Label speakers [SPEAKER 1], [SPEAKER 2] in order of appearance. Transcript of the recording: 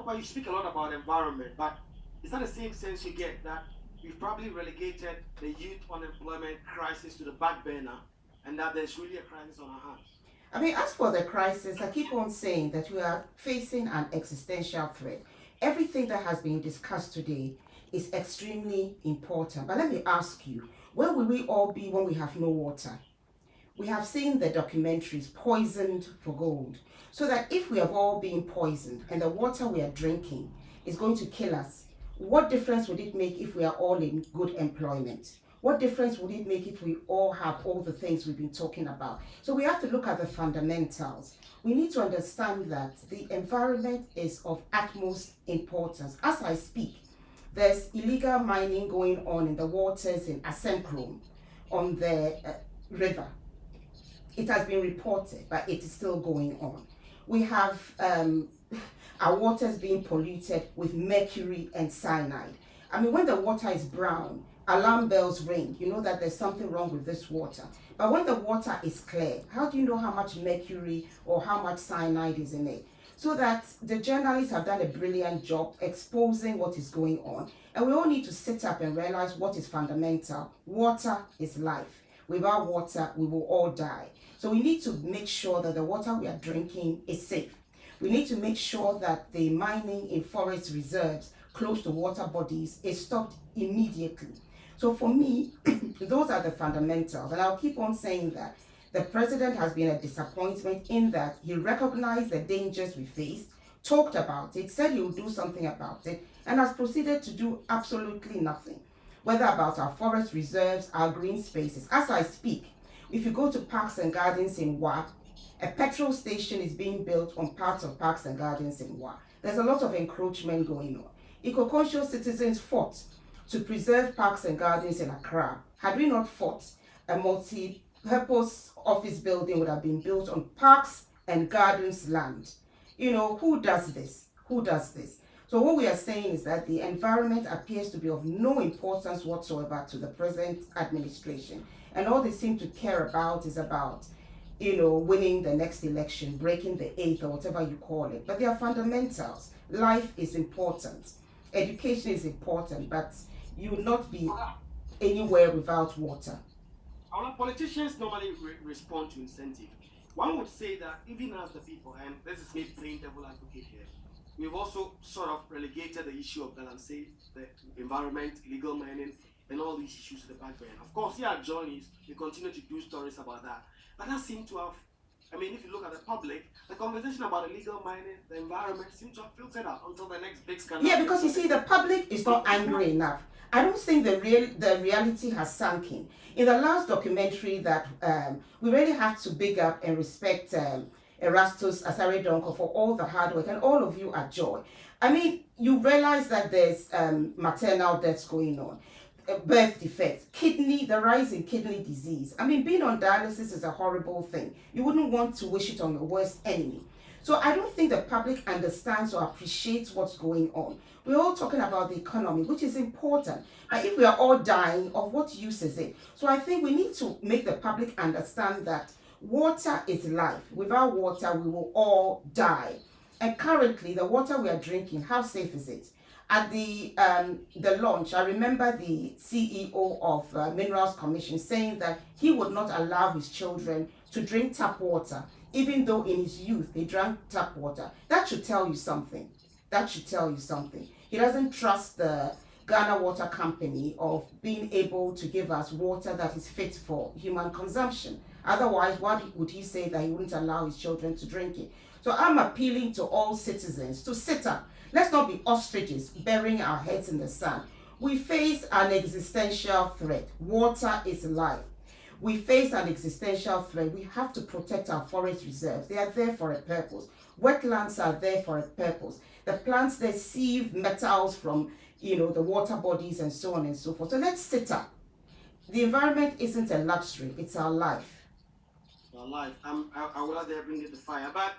[SPEAKER 1] Papa, you speak a lot about environment, but is that the same sense you get that we've probably relegated the youth unemployment crisis to the back burner and that there's really a crisis on our hands?
[SPEAKER 2] I mean, as for the crisis, I keep on saying that we are facing an existential threat. Everything that has been discussed today is extremely important. But let me ask you, where will we all be when we have no water? We have seen the documentaries Poisoned for Gold. So that if we have all been poisoned and the water we are drinking is going to kill us, what difference would it make if we are all in good employment? What difference would it make if we all have all the things we've been talking about? So we have to look at the fundamentals. We need to understand that the environment is of utmost importance. As I speak, there's illegal mining going on in the waters in Asemkrom on the river. It has been reported, but it is still going on. We have our waters being polluted with mercury and cyanide. I mean, when the water is brown, alarm bells ring. You know that there's something wrong with this water. But when the water is clear, how do you know how much mercury or how much cyanide is in it? So that the journalists have done a brilliant job exposing what is going on. And we all need to sit up and realize what is fundamental. Water is life. Without water, we will all die. So we need to make sure that the water we are drinking is safe. We need to make sure that the mining in forest reserves close to water bodies is stopped immediately. So for me, those are the fundamentals. And I'll keep on saying that the president has been a disappointment in that he recognized the dangers we faced, talked about it, said he would do something about it, and has proceeded to do absolutely nothing. Whether about our forest reserves, our green spaces. As I speak, if you go to Parks and Gardens in Wa, a petrol station is being built on parts of Parks and Gardens in Wa. There's a lot of encroachment going on. EcoConsciousCitizens fought to preserve Parks and Gardens in Accra. Had we not fought, a multi-purpose office building would have been built on Parks and Gardens land. You know, who does this? Who does this? So what we are saying is that the environment appears to be of no importance whatsoever to the present administration. And all they seem to care about is about, winning the next election, breaking the eighth or whatever you call it. But they are fundamentals. Life is important. Education is important, but you will not be anywhere without water.
[SPEAKER 1] Our politicians normally respond to incentive. One would say that even as the people, and this is me playing devil advocate here, we've also sort of relegated the issue of Galamsey, the environment, illegal mining, and all these issues to the back burner. Of course, here at Johnny's, we continue to do stories about that. But that seemed to have, if you look at the public, the conversation about illegal mining, the environment, seems to have filtered out until the next big scandal.
[SPEAKER 2] Yeah, because you see, the public is not angry enough. I don't think the reality has sunk in. In the last documentary that we really have to big up and respect Erastus Asaredonko for all the hard work and all of you at Joy. I mean, you realize that there's maternal deaths going on, birth defects, the rise in kidney disease. I mean, being on dialysis is a horrible thing. You wouldn't want to wish it on your worst enemy. So I don't think the public understands or appreciates what's going on. We're all talking about the economy, which is important. And if we are all dying, of what use is it? So I think we need to make the public understand that water is life. Without water, we will all die. And currently, the water we are drinking, how safe is it? At the launch, I remember the CEO of Minerals Commission saying that he would not allow his children to drink tap water, even though in his youth they drank tap water. That should tell you something. That should tell you something. He doesn't trust the Ghana Water Company of being able to give us water that is fit for human consumption. Otherwise, why would he say that he wouldn't allow his children to drink it? So I'm appealing to all citizens to sit up. Let's not be ostriches burying our heads in the sand. We face an existential threat. Water is life. We face an existential threat. We have to protect our forest reserves. They are there for a purpose. Wetlands are there for a purpose. The plants, they sieve metals from, the water bodies and so on and so forth. So let's sit up. The environment isn't a luxury. It's our life.
[SPEAKER 1] Our life. I will there bring it to fire. But